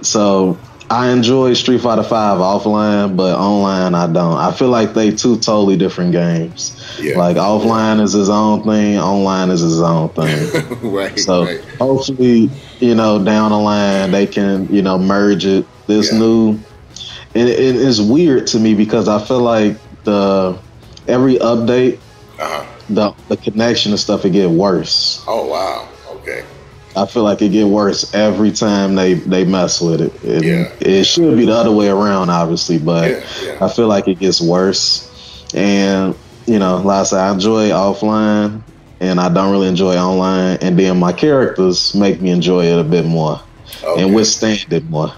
[SPEAKER 2] So I enjoy Street Fighter V offline, but online I don't. I feel like they two totally different games. Yeah. Like offline is his own thing, online is his own thing. Right. Hopefully, you know, down the line they can, you know, merge it. This new, and it is weird to me because I feel like every update, the connection and stuff, it get worse.
[SPEAKER 1] Oh wow. Okay.
[SPEAKER 2] I feel like it get worse every time they mess with it. It should be the other way around, obviously, but I feel like it gets worse. And you know, like I said, I enjoy offline, and I don't really enjoy online. And then my characters make me enjoy it a bit more and withstand it more.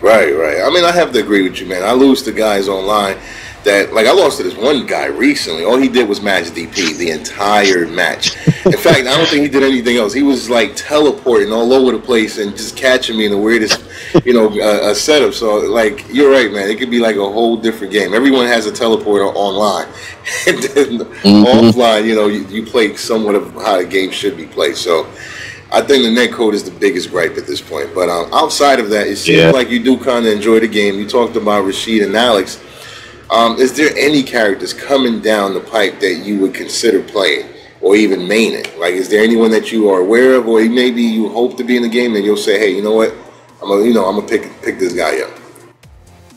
[SPEAKER 1] Right. I mean, I have to agree with you, man. I lose to guys online that, like, I lost to this one guy recently. All he did was match DP the entire match. In fact, I don't think he did anything else. He was like teleporting all over the place and just catching me in the weirdest, you know, setup. So, like, you're right, man. It could be like a whole different game. Everyone has a teleporter online, and then offline, you know, you play somewhat of how the game should be played. So, I think the netcode is the biggest gripe at this point. But outside of that, it seems like you do kind of enjoy the game. You talked about Rashid and Alex. Is there any characters coming down the pipe that you would consider playing or even maining? Like, is there anyone that you are aware of, or maybe you hope to be in the game and you'll say, hey, you know what, I'm gonna pick this guy up?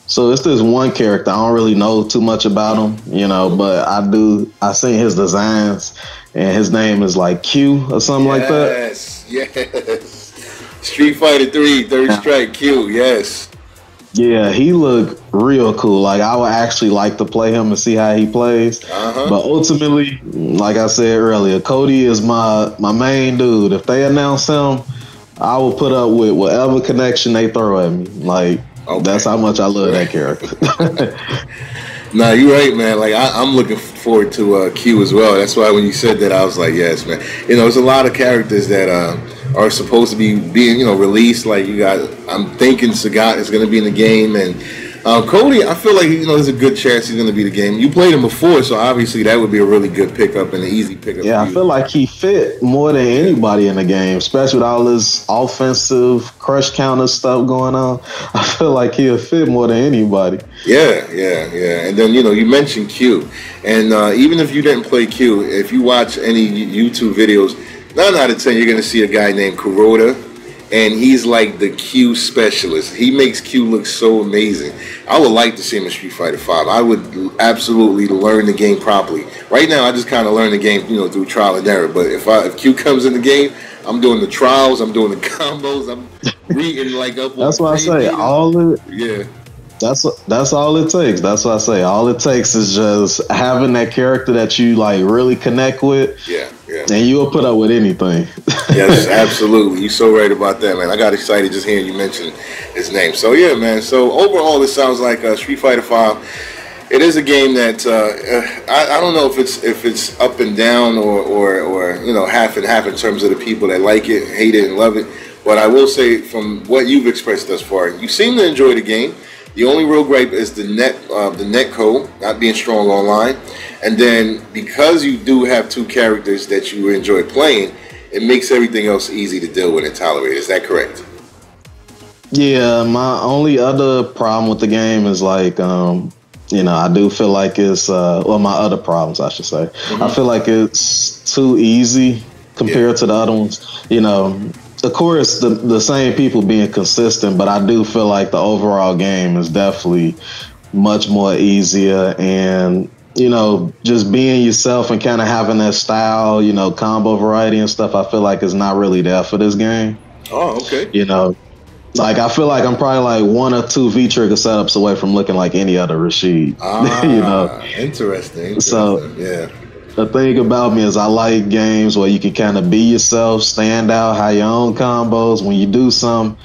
[SPEAKER 2] So it's this one character. I don't really know too much about him, you know, but I seen his designs, and his name is like Q or something like that.
[SPEAKER 1] Yes. Street Fighter 3, Third Strike, Q, yes.
[SPEAKER 2] Yeah, he looked real cool. Like, I would actually like to play him and see how he plays. But ultimately, like I said earlier, Cody is my main dude. If they announce him, I will put up with whatever connection they throw at me. Like, that's how much I love that character.
[SPEAKER 1] Nah, you're right, man. Like, I'm looking forward to Q as well. That's why when you said that, I was like, yes, man. You know, there's a lot of characters that are supposed to be being, you know, released. Like, you got, I'm thinking Sagat is going to be in the game, and Cody, I feel like, you know, there's a good chance he's going to be the game. You played him before, so obviously that would be a really good pickup and an easy pickup.
[SPEAKER 2] Yeah, I feel like he fit more than anybody in the game, especially with all this offensive crush counter stuff going on. I feel like he'll fit more than anybody.
[SPEAKER 1] Yeah. And then, you know, you mentioned Q, and even if you didn't play Q, if you watch any YouTube videos, 9 out of 10 you're going to see a guy named Kuroda, and he's like the Q specialist. He makes Q look so amazing. I would like to see him in Street Fighter V. I would absolutely learn the game properly. Right now, I just kind of learn the game, you know, through trial and error. But if Q comes in the game, I'm doing the trials, I'm doing the combos, I'm reading like up.
[SPEAKER 2] That's what I say. That's all it takes. That's what I say. All it takes is just having that character that you like really connect with. Yeah. And you'll put up with anything.
[SPEAKER 1] Yes, absolutely. You're so right about that, man. I got excited just hearing you mention his name. So yeah, man. So overall, it sounds like Street Fighter V. It is a game that I don't know if it's up and down or you know, half and half in terms of the people that like it, hate it, and love it. But I will say, from what you've expressed thus far, you seem to enjoy the game. The only real gripe is the net code not being strong online. And then because you do have two characters that you enjoy playing, it makes everything else easy to deal with and tolerate. Is that correct?
[SPEAKER 2] Yeah, my only other problem with the game is like, you know, I do feel like it's, well, my other problems, I should say. Mm-hmm. I feel like it's too easy compared to the other ones. You know, of course, the same people being consistent, but I do feel like the overall game is definitely much more easier. And, you know, just being yourself and kind of having that style, you know, combo variety and stuff, I feel like is not really there for this game.
[SPEAKER 1] Oh, okay.
[SPEAKER 2] You know, like I feel like I'm probably like 1 or 2 V-trigger setups away from looking like any other Rashid. You know,
[SPEAKER 1] interesting.
[SPEAKER 2] So
[SPEAKER 1] yeah,
[SPEAKER 2] the thing about me is I like games where you can kind of be yourself, stand out, have your own combos. When you do some,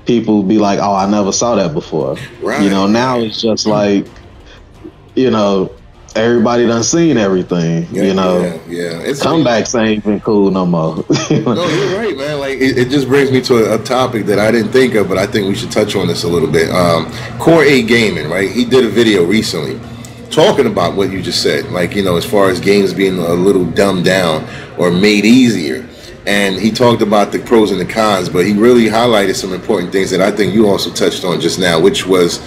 [SPEAKER 2] people be like, "Oh, I never saw that before."
[SPEAKER 1] Right.
[SPEAKER 2] You know, now it's just like, you know, everybody done seen everything.
[SPEAKER 1] Yeah,
[SPEAKER 2] you know,
[SPEAKER 1] It's
[SPEAKER 2] comebacks ain't even cool no more.
[SPEAKER 1] No, you're right, man. Like it just brings me to a topic that I didn't think of, but I think we should touch on this a little bit. Core 8 Gaming, right? He did a video recently talking about what you just said, like, you know, as far as games being a little dumbed down or made easier. And he talked about the pros and the cons, but he really highlighted some important things that I think you also touched on just now, which was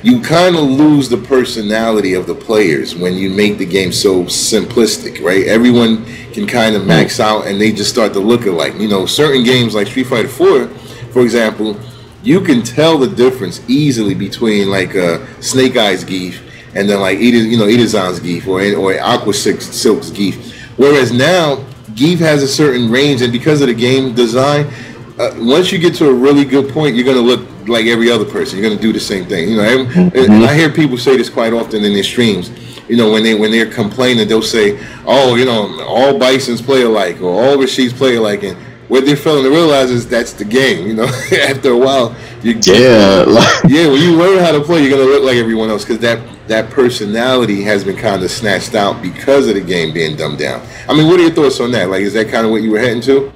[SPEAKER 1] you kind of lose the personality of the players when you make the game so simplistic, right? Everyone can kind of max out and they just start to look alike. You know, certain games like Street Fighter 4, for example, you can tell the difference easily between like Snake Eyes Geef and then like Edazan's Geef or Aqua Silk's Geef. Whereas now, Geef has a certain range, and because of the game design, once you get to a really good point, you're going to look like every other person. You're going to do the same thing. You know, and I hear people say this quite often in their streams. You know, when they're complaining, they'll say, "Oh, you know, all Bisons play alike, or all Rashids play alike," and what they're failing to realize is that's the game. You know, after a while, when you learn how to play, you're going to look like everyone else because that personality has been kind of snatched out because of the game being dumbed down. I mean, what are your thoughts on that? Like, is that kind of what you were heading to?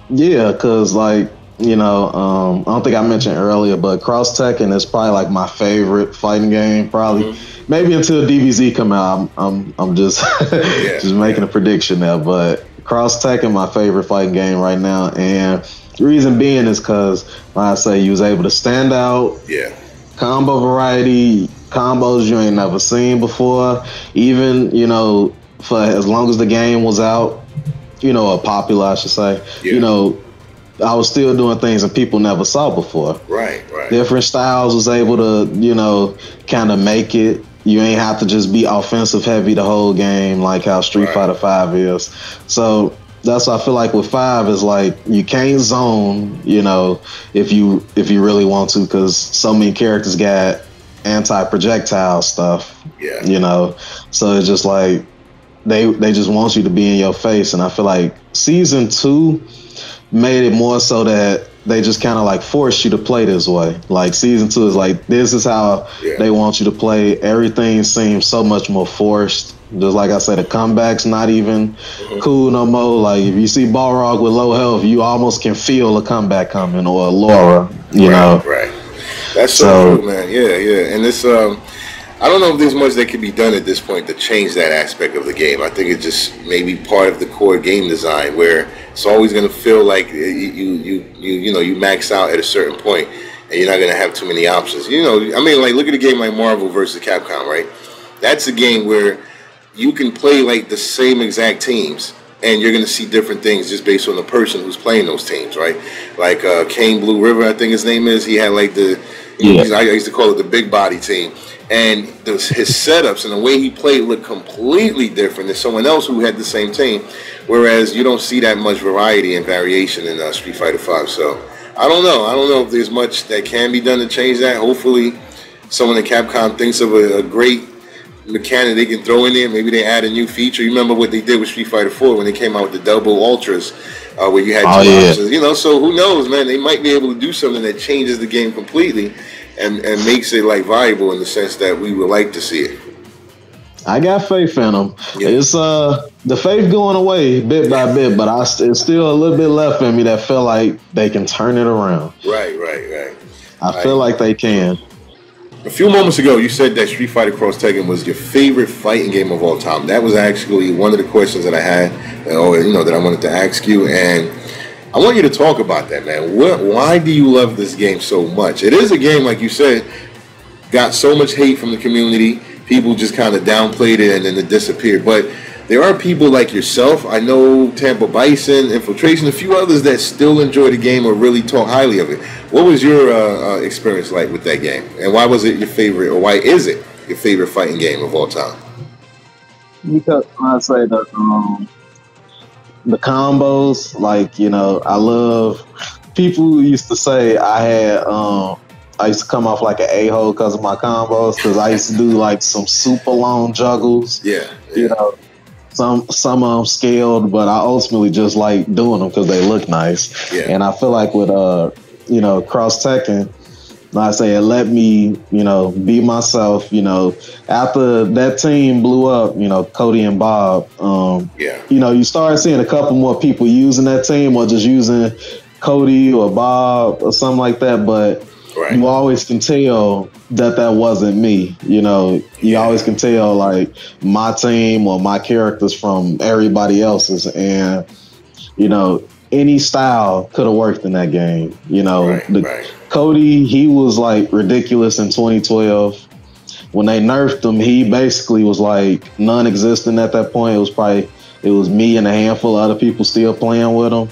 [SPEAKER 2] Yeah, because like, you know, I don't think I mentioned earlier, but Cross Tekken is probably like my favorite fighting game. Probably, maybe until DBZ come out. I'm just just making a prediction there, but Cross Tekken my favorite fighting game right now, and the reason being is because, like I say, you was able to stand out.
[SPEAKER 1] Yeah. Combo
[SPEAKER 2] variety, combos you ain't never seen before. Even, you know, for as long as the game was out, you know, or popular, I should say, you know, I was still doing things that people never saw before.
[SPEAKER 1] Right.
[SPEAKER 2] Different styles was able to, you know, kind of make it. You ain't have to just be offensive heavy the whole game like how Street Fighter 5 is. So that's what I feel like with 5 is like you can't zone, you know, if you really want to, because so many characters got anti-projectile stuff.
[SPEAKER 1] Yeah.
[SPEAKER 2] You know, so it's just like they just want you to be in your face, and I feel like Season 2 made it more so that they just kind of like force you to play this way. Like Season 2 is like, this is how they want you to play. Everything seems so much more forced. Just like I said, the comeback's not even cool no more. Like if you see Balrog with low health, you almost can feel a comeback coming, or Laura, you know.
[SPEAKER 1] Right. That's so true, man. Yeah. And this, I don't know if there's much that can be done at this point to change that aspect of the game. I think it's just maybe part of the core game design where it's always going to feel like you max out at a certain point and you're not going to have too many options. You know, I mean, like look at a game like Marvel versus Capcom, right? That's a game where you can play like the same exact teams and you're going to see different things just based on the person who's playing those teams, right? Like Kane Blue River, I think his name is. He had like I used to call it the big body team. And his setups and the way he played looked completely different than someone else who had the same team. Whereas you don't see that much variety and variation in Street Fighter 5. So I don't know. I don't know if there's much that can be done to change that. Hopefully someone at Capcom thinks of a great mechanic they can throw in there. Maybe they add a new feature. You remember what they did with Street Fighter 4 when they came out with the double ultras where you had two options. You know, so who knows, man? They might be able to do something that changes the game completely. And makes it like viable in the sense that we would like to see it.
[SPEAKER 2] I got faith in them. Yeah. It's the faith going away bit by bit, but it's still a little bit left in me that feel like they can turn it around.
[SPEAKER 1] Right.
[SPEAKER 2] I feel like they can.
[SPEAKER 1] A few moments ago, you said that Street Fighter Cross Tekken was your favorite fighting game of all time. That was actually one of the questions that I had, that I wanted to ask you, and I want you to talk about that, man. Why do you love this game so much? It is a game, like you said, got so much hate from the community. People just kind of downplayed it and then it disappeared. But there are people like yourself, I know Tampa Bison, Infiltration, a few others that still enjoy the game or really talk highly of it. What was your experience like with that game? And why was it your favorite, or why is it your favorite fighting game of all time?
[SPEAKER 2] Because I say that the combos, like, I love, people used to say I used to come off like an a-hole because of my combos, because I used to do like some super long juggles.
[SPEAKER 1] Yeah.
[SPEAKER 2] Some of them scaled, but I ultimately just like doing them because they look nice.
[SPEAKER 1] Yeah. And
[SPEAKER 2] I feel like with Cross Tekken, like I say, it let me be myself. After that team blew up, Cody and Bob. You started seeing a couple more people using that team or just using Cody or Bob or something like that, but. Right. You always can tell that wasn't me. You always can tell like my team or my characters from everybody else's, and any style could have worked in that game. Cody, he was like ridiculous in 2012. When they nerfed him, he basically was like non-existent at that point. It was me and a handful of other people still playing with him.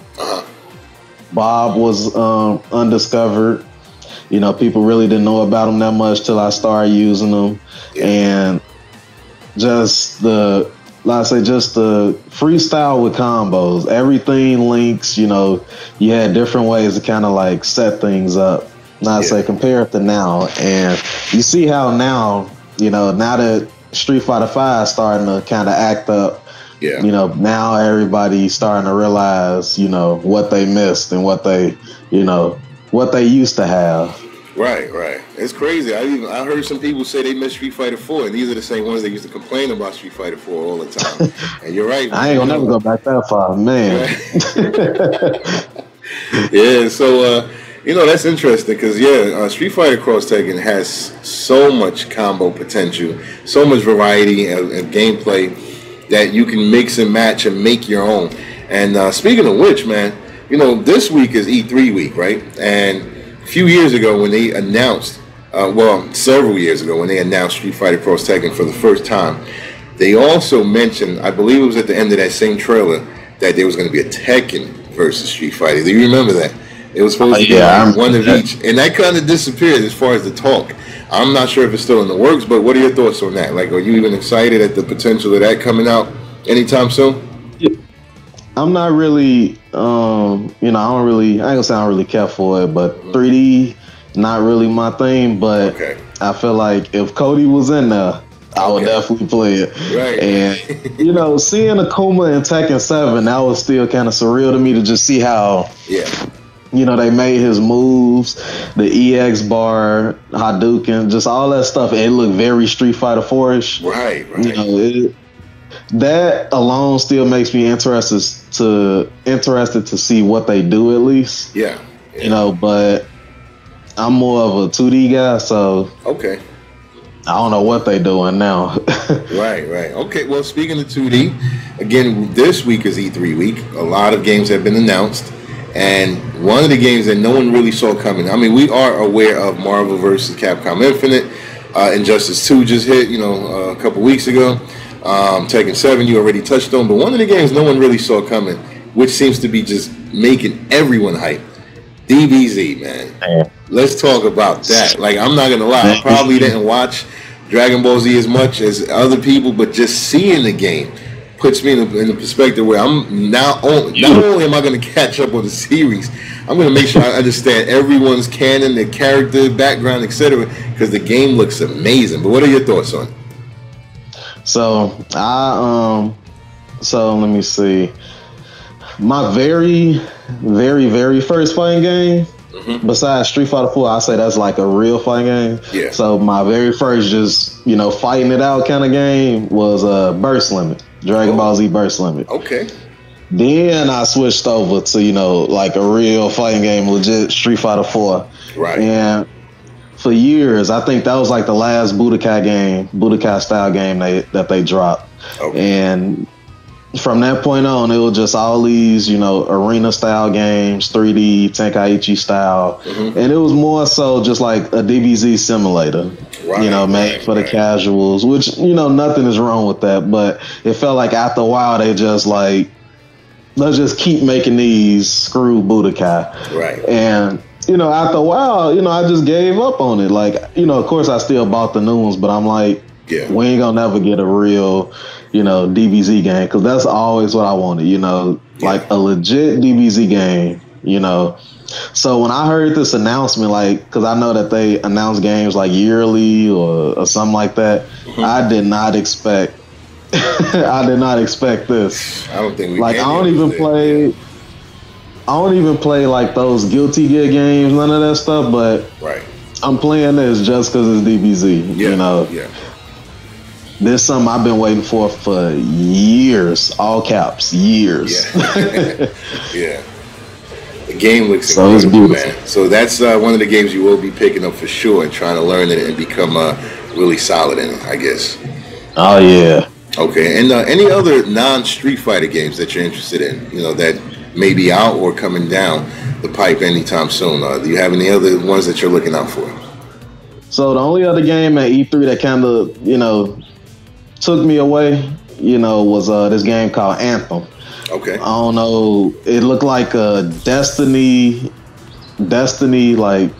[SPEAKER 2] Bob was undiscovered. People really didn't know about them that much till I started using them. Yeah. And just the freestyle with combos, everything links, you had different ways to kind of like set things up. Now I say compare it to now, and you see how now, now that Street Fighter V is starting to kind of act up, now everybody's starting to realize, what they missed and what they used to have.
[SPEAKER 1] Right. It's crazy. I heard some people say they miss Street Fighter 4, and these are the same ones that used to complain about Street Fighter 4 all the time. And you're right.
[SPEAKER 2] I ain't gonna never go back that far, man.
[SPEAKER 1] Yeah, so that's interesting because Street Fighter Cross Tekken has so much combo potential, so much variety and gameplay that you can mix and match and make your own. And speaking of which, man, this week is E3 week, right? And a few years ago when they announced, several years ago when they announced Street Fighter Cross Tekken for the first time, they also mentioned, I believe it was at the end of that same trailer, that there was going to be a Tekken versus Street Fighter. Do you remember that? It was supposed to be one of each. And that kind of disappeared as far as the talk. I'm not sure if it's still in the works, but what are your thoughts on that? Like, are you even excited at the potential of that coming out anytime soon?
[SPEAKER 2] I'm not really, I ain't gonna say I don't really care for it, but 3D, not really my thing, but I feel like if Cody was in there, I would definitely play it.
[SPEAKER 1] Right.
[SPEAKER 2] And, seeing Akuma in Tekken 7, that was still kind of surreal to me to just see how, they made his moves, the EX bar, Hadouken, just all that stuff. It looked very Street Fighter 4-ish.
[SPEAKER 1] Right.
[SPEAKER 2] That alone still makes me interested to see what they do at least.
[SPEAKER 1] Yeah.
[SPEAKER 2] But I'm more of a 2D guy, so I don't know what they doing now.
[SPEAKER 1] Right. Okay, well, speaking of 2D, again, this week is E3 week. A lot of games have been announced, and one of the games that no one really saw coming, I mean, we are aware of Marvel vs. Capcom Infinite. Injustice 2 just hit, a couple weeks ago. Tekken 7 you already touched on, but one of the games no one really saw coming, which seems to be just making everyone hype, DBZ, man. Let's talk about that. Like, I'm not gonna lie, I probably didn't watch Dragon Ball Z as much as other people, but just seeing the game puts me in the perspective where I'm not only am I gonna catch up on the series, I'm gonna make sure I understand everyone's canon, their character, background, etc., because the game looks amazing. But what are your thoughts on it?
[SPEAKER 2] So so let me see. My very, very, very first fighting game, besides Street Fighter 4, I say that's like a real fighting game.
[SPEAKER 1] Yeah.
[SPEAKER 2] So my very first just, fighting it out kind of game was Burst Limit, Dragon Ball Z Burst Limit.
[SPEAKER 1] Okay.
[SPEAKER 2] Then I switched over to, like a real fighting game, legit Street Fighter 4.
[SPEAKER 1] Right.
[SPEAKER 2] And for years. I think that was like the last Budokai style game that they dropped. Okay. And from that point on, it was just all these, you know, arena style games, 3D, Tenkaichi style. Mm-hmm. And it was more so just like a DBZ simulator, you know, made for the casuals, which, you know, nothing is wrong with that. But it felt like after a while, they just like, let's just keep making these, screw Budokai. Right. And, you know, after a while, you know, I just gave up on it. Like, you know, of course, I still bought the new ones, but I'm like, we ain't gonna never get a real, you know, DBZ game, because that's always what I wanted, you know, like a legit DBZ game, you know. So when I heard this announcement, like, because I know that they announce games like yearly or something like that, I did not expect this.
[SPEAKER 1] I don't think we
[SPEAKER 2] like I don't even play like those Guilty Gear games, none of that stuff, but I'm playing this just because it's DBZ, you know. This is something I've been waiting for years, all caps, years.
[SPEAKER 1] Yeah. The game looks incredible, man. So that's one of the games you will be picking up for sure and trying to learn it and become really solid in it, I guess.
[SPEAKER 2] Oh, yeah.
[SPEAKER 1] Okay, and any other non-Street Fighter games that you're interested in, you know, that may be out or coming down the pipe anytime soon? Do you have any other ones that you're looking out for?
[SPEAKER 2] So the only other game at E3 that kind of, you know, took me away, you know, was this game called Anthem. Okay. I don't know. It looked like a Destiny like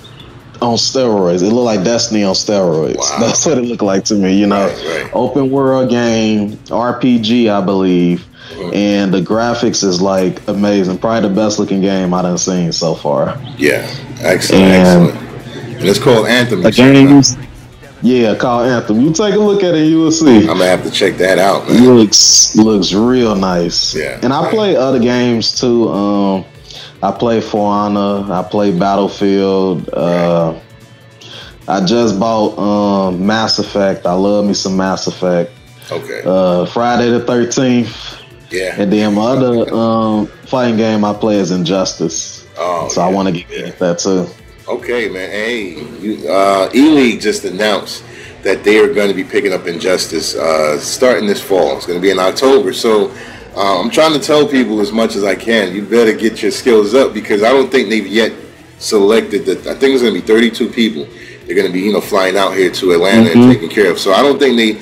[SPEAKER 2] on steroids. It looked like Destiny on steroids. Wow. That's what it looked like to me, you know. Open world game, RPG, I believe. And the graphics is like amazing. Probably the best looking game I done seen so far.
[SPEAKER 1] Yeah. Excellent. And it's called Anthem.
[SPEAKER 2] The games. Yeah, called Anthem. You take a look at it, you will see.
[SPEAKER 1] I'm gonna have to check that out, man.
[SPEAKER 2] Looks real nice. Yeah. And I play other games too. I play For Honor. I play Battlefield. I just bought Mass Effect. I love me some Mass Effect. Okay. Friday the 13th. Yeah. And then my other fighting game I play is Injustice. Oh. So I want to get that too.
[SPEAKER 1] Okay, man. Hey, ELEAGUE just announced that they are going to be picking up Injustice starting this fall. It's going to be in October. So I'm trying to tell people as much as I can, you better get your skills up, because I don't think they've yet selected I think it's going to be 32 people. They're going to be, you know, flying out here to Atlanta and taking care of. So I don't think they...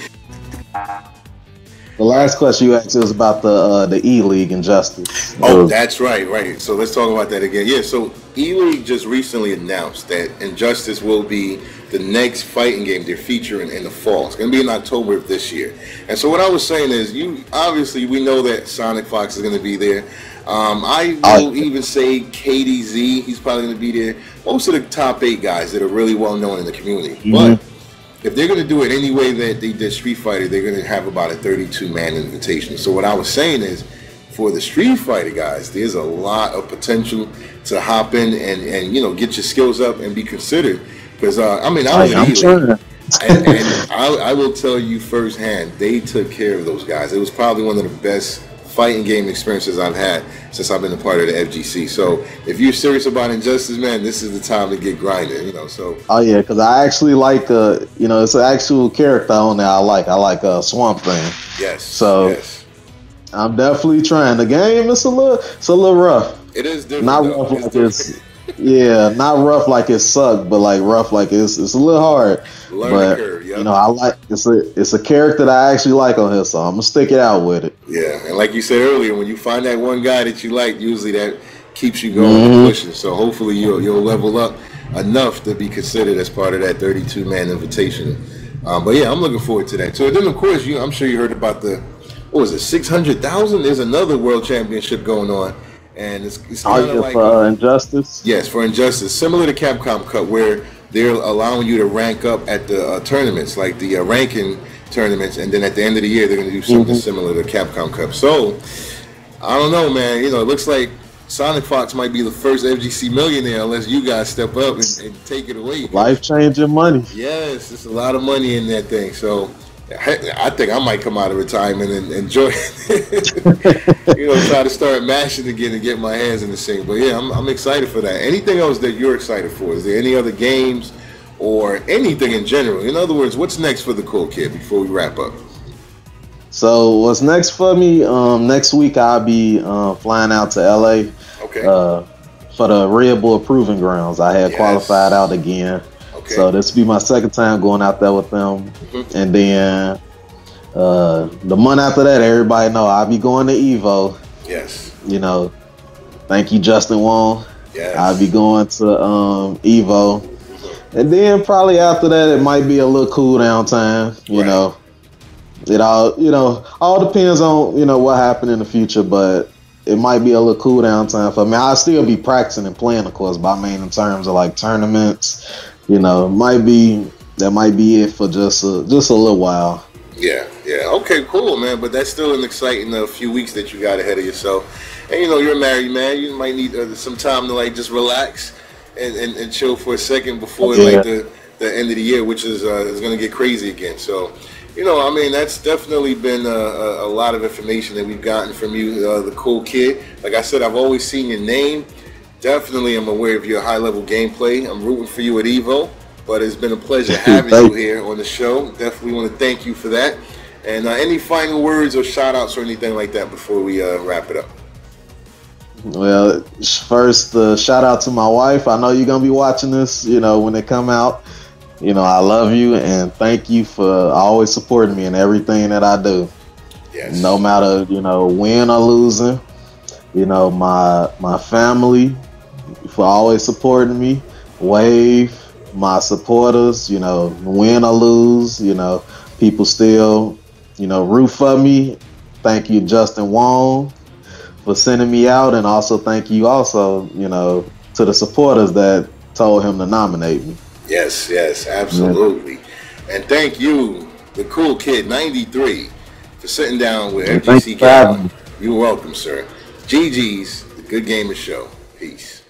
[SPEAKER 2] The last question you asked was about the ELEAGUE Injustice.
[SPEAKER 1] Oh, that's right. So let's talk about that again. Yeah, so ELEAGUE just recently announced that Injustice will be the next fighting game they're featuring in the fall. It's going to be in October of this year. And so what I was saying is, obviously we know that Sonic Fox is going to be there. I will even say KDZ, he's probably going to be there. Most of the top 8 guys that are really well known in the community. But if they're going to do it any way that they did Street Fighter, they're going to have about a 32-man invitation. So what I was saying is, for the Street Fighter guys, there's a lot of potential to hop in and you know, get your skills up and be considered. Because I was and I will tell you firsthand, they took care of those guys. It was probably one of the best fighting game experiences I've had since I've been a part of the FGC. So if you're serious about Injustice, man, this is the time to get grinding, you know. So
[SPEAKER 2] yeah, because I actually like you know, it's an actual character on there I like Swamp Thing.
[SPEAKER 1] Yes.
[SPEAKER 2] So I'm definitely trying. The game it's a little rough.
[SPEAKER 1] It is different.
[SPEAKER 2] Not rough like it's not rough like it sucked, but like rough like it's a little hard. But you know, I like it's a character that I actually like on here, so I'm gonna stick it out with it.
[SPEAKER 1] Yeah, and like you said earlier, when you find that one guy that you like, usually that keeps you going and pushing. So hopefully you'll level up enough to be considered as part of that 32-man invitation. But yeah, I'm looking forward to that. So then, of course, I'm sure you heard about the 600,000. There's another world championship going on, and it's kind of like
[SPEAKER 2] for Injustice.
[SPEAKER 1] Yes, for Injustice, similar to Capcom Cup, where they're allowing you to rank up at the tournaments, like the ranking tournaments, and then at the end of the year they're going to do something similar to Capcom Cup. So I don't know, man. You know, it looks like Sonic Fox might be the first FGC millionaire unless you guys step up and take it away.
[SPEAKER 2] Life-changing money.
[SPEAKER 1] Yes, there's a lot of money in that thing. So I think I might come out of retirement and enjoy it. You know, try to start mashing again and get my hands in the scene. But yeah, I'm excited for that. Anything else that you're excited for? Is there any other games or anything in general? In other words, what's next for the Cool Kid before we wrap up?
[SPEAKER 2] So what's next for me? Next week I'll be flying out to LA.
[SPEAKER 1] Okay.
[SPEAKER 2] For the Red Bull Proving Grounds. I had qualified out again.
[SPEAKER 1] Okay.
[SPEAKER 2] So this will be my second time going out there with them. And then the month after that, everybody know I'll be going to EVO.
[SPEAKER 1] Yes.
[SPEAKER 2] You know, thank you, Justin Wong.
[SPEAKER 1] Yes.
[SPEAKER 2] I'll be going to EVO. And then probably after that, it might be a little cool down time. You know, it all depends on, what happened in the future, but it might be a little cool down time for me. I'll still be practicing and playing, of course, but I mean, in terms of like tournaments, that might be it for just a little while.
[SPEAKER 1] Yeah. Okay, cool, man. But that's still an exciting few weeks that you got ahead of yourself. And you're a married man. You might need some time to like just relax and chill for a second before like the end of the year, which is going to get crazy again. So, that's definitely been a lot of information that we've gotten from you, the Cool Kid. Like I said, I've always seen your name. Definitely, I'm aware of your high-level gameplay. I'm rooting for you at EVO, but it's been a pleasure having you here on the show. Definitely want to thank you for that. And any final words or shout-outs or anything like that before we wrap it up?
[SPEAKER 2] Well, first, shout out to my wife. I know you're going to be watching this, when it come out. I love you and thank you for always supporting me in everything that I do.
[SPEAKER 1] Yes.
[SPEAKER 2] No matter, win or losing. My family for always supporting me. Wave, my supporters, win or lose, people still, root for me. Thank you, Justin Wong, for sending me out, and also thank you to the supporters that told him to nominate me.
[SPEAKER 1] Yes, absolutely. And thank you, the Cool Kid93, for sitting down with FGC Gama. You're welcome, sir. GG's, the Good Gamer Show. Peace.